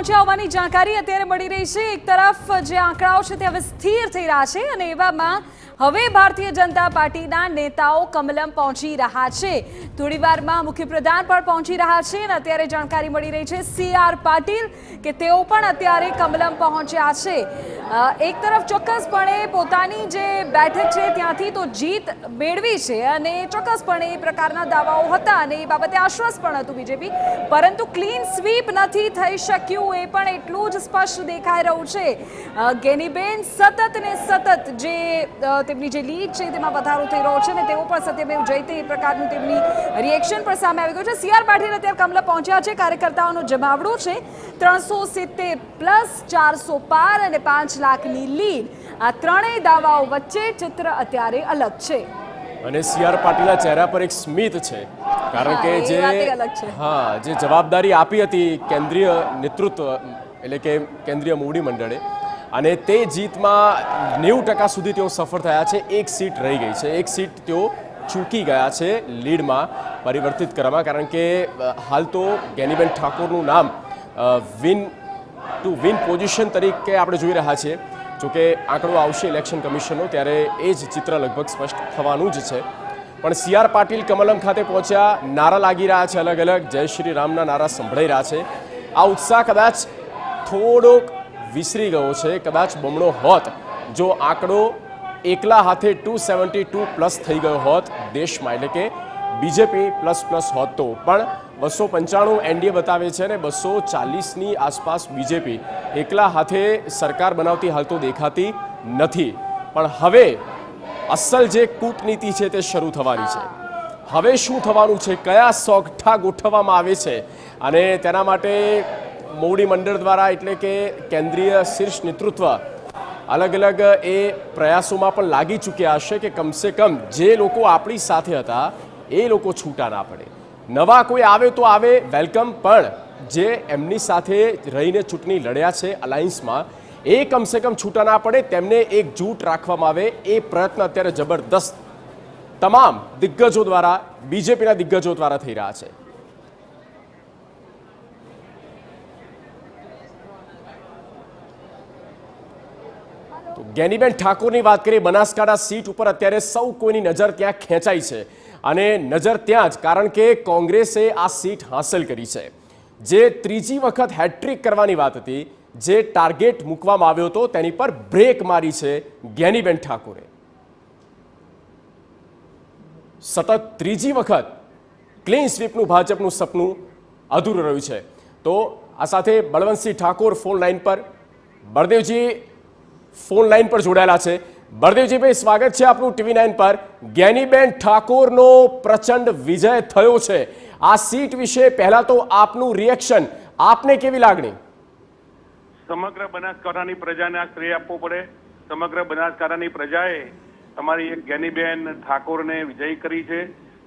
પહોંચ્યા હોવાની જાણકારી અત્યારે મળી રહી છે। એક તરફ જે આંકડાઓ છે તે હવે સ્થિર થઈ રહ્યા છે અને એવામાં હવે ભારતીય જનતા પાર્ટીના નેતાઓ કમલમ પહોંચી રહ્યા છે। થોડીવારમાં મુખ્યપ્રધાન પણ પહોંચી રહ્યા છે અને અત્યારે જાણકારી મળી રહી છે CR પાટીલ કે તેઓ પણ અત્યારે કમલમ પહોંચ્યા છે। એક તરફ ચોક્કસપણે પોતાની જે બેઠક છે ત્યાંથી તો જીત મેળવી છે અને ચોક્કસપણે એ પ્રકારના દાવાઓ હતા અને એ બાબતે આશ્વાસ પણ હતું બીજેપી, પરંતુ ક્લીન સ્વીપ નથી થઈ શક્યું એ પણ એટલું જ સ્પષ્ટ દેખાઈ રહ્યું છે। ગેનીબેન સતત ને સતત જે તેમની જે લીડ છે તેમાં વધારો થઈ રહ્યો છે ને તેઓ પણ સત્યમેવ જયતે એ પ્રકારનું તેમની રિએક્શન પણ સામે આવી ગયું છે। CR પાટીલ અત્યારે કમલમ પહોંચ્યા છે। કાર્યકર્તાઓનો જમાવડો છે 370 પ્લસ 400 પાર અને 5 લાખની લીડ। આ ત્રણેય દાવાઓ વચ્ચે ચિત્ર અત્યારે અલગ છે અને CR પાટીલના ચહેરા પર એક સ્મિત છે, કારણ કે જે જવાબદારી આપી હતી કેન્દ્રીય નેતૃત્વ એટલે કે કેન્દ્રીય મોવડી મંડળે અને તે જીતમાં 90% સુધી તેઓ સફળ થયા છે। એક સીટ રહી ગઈ છે, એક સીટ તેઓ ચૂકી ગયા છે લીડમાં પરિવર્તિત કરવામાં, કારણ કે હાલ તો ગેનીબેન ઠાકોરનું નામ વિન પોઝિશન તરીકે આપણે જોઈ રહ્યા છીએ। જોકે આંકડો આવશે ઇલેક્શન કમિશનનો ત્યારે એ જ ચિત્ર લગભગ સ્પષ્ટ થવાનું જ છે। પણ CR પાટીલ કમલમ ખાતે પહોંચ્યા, નારા લાગી રહ્યા છે, અલગ અલગ જય શ્રી રામના નારા સંભળાઈ રહ્યા છે। આ ઉત્સાહ કદાચ થોડોક વિસરી ગયો છે, કદાચ બમણો હોત જો આંકડો એકલા હાથે 272 પ્લસ થઈ ગયો હોત દેશમાં, એટલે કે બીજેપી પ્લસ હોત તો। પણ 295 NDA બતાવે છે અને 240ની આસપાસ બીજેપી એકલા હાથે સરકાર બનાવતી હાલ તો દેખાતી નથી। પણ હવે અસલ જે કૂટનીતિ છે તે શરૂ થવાની છે। હવે શું થવાનું છે, કયા સોગઠા ગોઠવવામાં આવે છે અને તેના માટે મોવડી મંડળ દ્વારા એટલે કે કેન્દ્રીય શીર્ષ નેતૃત્વ અલગ અલગ એ પ્રયાસોમાં પણ લાગી ચૂક્યા હશે કે કમસે કમ જે લોકો આપણી સાથે હતા એ લોકો છૂટા ના પડે। નવા કોઈ આવે તો આવે, વેલકમ, પણ જે એમની સાથે રહીને ચૂંટણી લડ્યા છે અલાયન્સમાં એ કમસે કમ છૂટા ના પડે, તેમને એકજૂટ રાખવામાં આવે એ પ્રયત્ન અત્યારે જબરદસ્ત તમામ દિગ્ગજો દ્વારા, બીજેપીના દિગ્ગજો દ્વારા થઈ રહ્યા છે। તો ગેનીબેન ઠાકોરની વાત કરીએ, બનાસકાંઠા સીટ ઉપર અત્યારે સૌ કોઈની નજર ત્યાં ખેંચાઈ છે અને નજર ત્યાં જ, કારણ કે કોંગ્રેસે આ સીટ હાંસલ કરી છે। જે ત્રીજી વખત હેટ્રિક કરવાની વાત હતી, જે ટાર્ગેટ મૂકવામાં આવ્યો હતો તેની પર બ્રેક મારી છે ગેનીબેન ઠાકોરે। સતત ત્રીજી વખત ક્લીન સ્વીપનું ભાજપનું સપનું અધૂરું રહ્યું છે। તો આ સાથે બળવંતસિંહ ઠાકોર ફોન લાઈન પર, બળદેવજી ફોન લાઈન પર જોડાયેલા છે। બળદેવજીભાઈ, સ્વાગત છે આપનું TV9 પર। ગેનીબેન ઠાકોરનો પ્રચંડ વિજય થયો છે, આ સીટ વિશે પહેલા તો આપનું રિએક્શન, આપને કેવી લાગણી? સમગ્ર બનાસકાંઠાની પ્રજાને આ શ્રેય આપવો પડે। સમગ્ર બનાસકાંઠાની પ્રજાએ તમારી એક ગેનીબેન ઠાકોરને વિજયી કરી છે।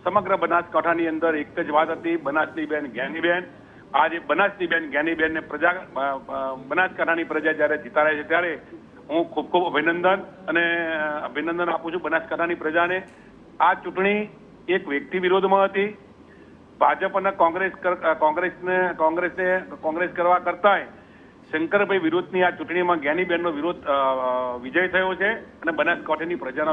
સમગ્ર બનાસકાંઠાની અંદર એક જ વાત હતી, બનાસની બેન ગેનીબેન। આજે બનાસની બેન ગેનીબેનને બનાસકાંઠાની પ્રજા જ્યારે જીતાડે છે ત્યારે હું ખૂબ ખૂબ અભિનંદન આપું છું બનાસકાંઠાની પ્રજાને। આ ચૂંટણી એક વ્યક્તિ વિરોધમાં હતી। ભાજપ અને કોંગ્રેસ કરવા કરતાંય શંકરભાઈ વિરોધની આ ચૂંટણીમાં ગેનીબેનનો વિજય થયો છે અને બનાસકાંઠાની પ્રજાનો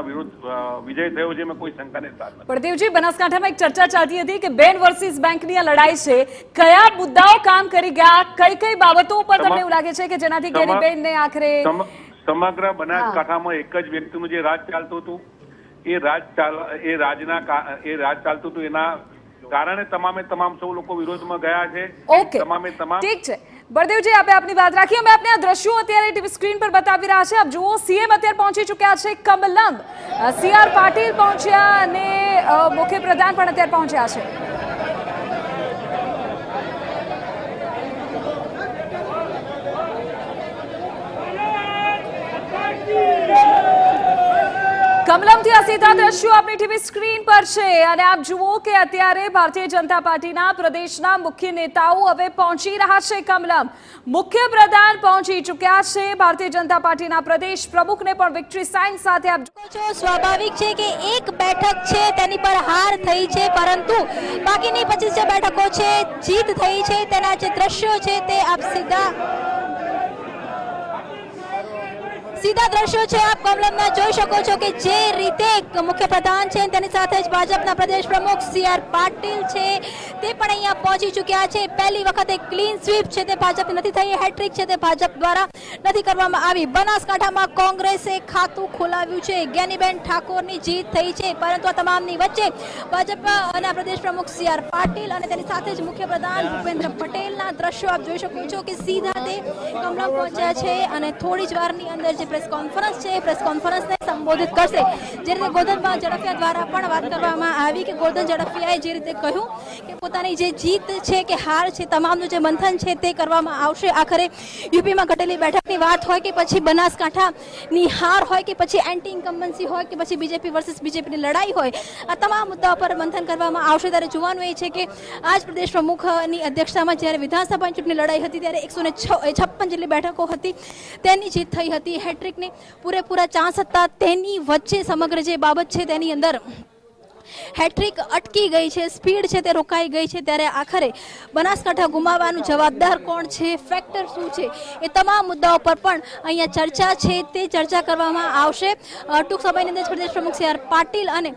વિજય થયો છે, એમાં કોઈ શંકાને સ્થાન નથી। પ્રદેવજી, બનાસકાંઠામાં એક ચર્ચા ચાલતી હતી કે બેન વર્સિસ બેંકની આ લડાઈ છે, કયા મુદ્દાઓ કામ કરી ગયા, કઈ બાબતો ઉપર તમને એવું લાગે છે કે જેનાથી ગેનીબેનને આખરે સમગ્ર બનાસકાંઠામાં એક જ વ્યક્તિનું જે રાજ ચાલતું હતું એ રાજ ચાલતું હતું, એના કારણે તમામ સૌ લોકો વિરોધમાં ગયા છે। ઓકે, ઠીક છે બળદેવજી, આપની વાત રાખી। અમે આપને આ દ્રશ્યો અત્યારે ટીવી સ્ક્રીન પર બતાવી રહ્યા છે। આપ જુઓ, CM અત્યારે પહોંચી ચૂક્યા છે કમલમ, CR પાટીલ પહોંચ્યા અને મુખ્યપ્રધાન પણ અત્યારે પહોંચ્યા છે। કમલમથી આ સીધા દ્રશ્યો આપણી ટીવી સ્ક્રીન પર છે અને આપ જુઓ કે અત્યારે ભારતીય જનતા પાર્ટીના પ્રદેશના મુખ્ય નેતાઓ હવે પહોંચી રહ્યા છે કમલમ। મુખ્યપ્રધાન પહોંચી ચૂક્યા છે, ભારતીય જનતા પાર્ટીના પ્રદેશ પ્રમુખને પણ વિક્ટરી સાઇન સાથે આપ જો સ્વાભાવિક છે કે એક બેઠક છે તેની પર હાર થઈ છે, પરંતુ બાકીની 25 જે બેઠકો છે જીત થઈ છે, તેના જે દ્રશ્યો છે તે આપ સીધા સીધા દ્રશ્યો છે આપ કમલમના જોઈ શકો છો કે જે રીતે મુખ્યપ્રધાન છે તેની સાથે જ ભાજપના પ્રદેશ પ્રમુખ CR પાટીલ છે તે પણ અહીંયા પહોંચી ચૂક્યા છે. પહેલી વખતે ક્લીન સ્વીપ છે તે ભાજપની નથી થઈ, હેટ્રિક છે તે ભાજપ દ્વારા નથી કરવામાં આવી. બનાસકાંઠામાં કોંગ્રેસે ખાતું ખોલાવ્યું છે, જ્ઞાનીબેન ઠાકોરની જીત થઈ છે, પરંતુ આ તમામની વચ્ચે ભાજપના પ્રદેશ પ્રમુખ CR પાટીલ અને તેની સાથે જ મુખ્યપ્રધાન ભૂપેન્દ્ર પટેલના દ્રશ્યો આપ જોઈ શકો છો કે સીધા તે કમલમ પહોંચ્યા છે અને થોડી જ વારની અંદર જે પ્રેસ કોન્ફરન્સ છે પ્રેસ કોન્ફરન્સને સંબોધિત કરશે. જે રીતે ગોરધન ઝડફિયા દ્વારા પણ વાત કરવામાં આવી કે ગોરધન ઝડફિયાએ જે રીતે કહ્યું કે પોતાની જે જીત છે કે હાર છે તમામનું જે મંથન છે તે કરવામાં આવશે. આખરે યુપીમાં ઘટેલી બેઠકની વાત હોય કે પછી બનાસકાંઠાની હાર હોય કે પછી એન્ટી ઇન્કમ્બન્સી હોય કે પછી બીજેપી વર્સિસ બીજેપીની લડાઈ હોય, આ તમામ મુદ્દાઓ પર મંથન કરવામાં આવશે. ત્યારે જોવાનું એ છે કે આજ પ્રદેશ પ્રમુખની અધ્યક્ષતામાં જ્યારે વિધાનસભાની ચૂંટણી લડાઈ હતી ત્યારે 156 જેટલી બેઠકો હતી તેની જીત થઈ હતી. હેટ્રિકની પૂરેપૂરા ચાન્સ હતા, તેની વચ્ચે સમગ્ર જે બાબત છે તેની અંદર હેટ્રિક અટકી ગઈ છે, સ્પીડ છે તે રોકાઈ ગઈ છે. ત્યારે આખરે બનાસકાંઠા ગુમાવવાનું જવાબદાર કોણ છે, ફેક્ટર શું છે, એ તમામ મુદ્દાઓ પર પણ અહીંયા ચર્ચા છે તે ચર્ચા કરવામાં આવશે. ટૂંક સમયની અંદર પ્રદેશ પ્રમુખ CR પાટીલ અને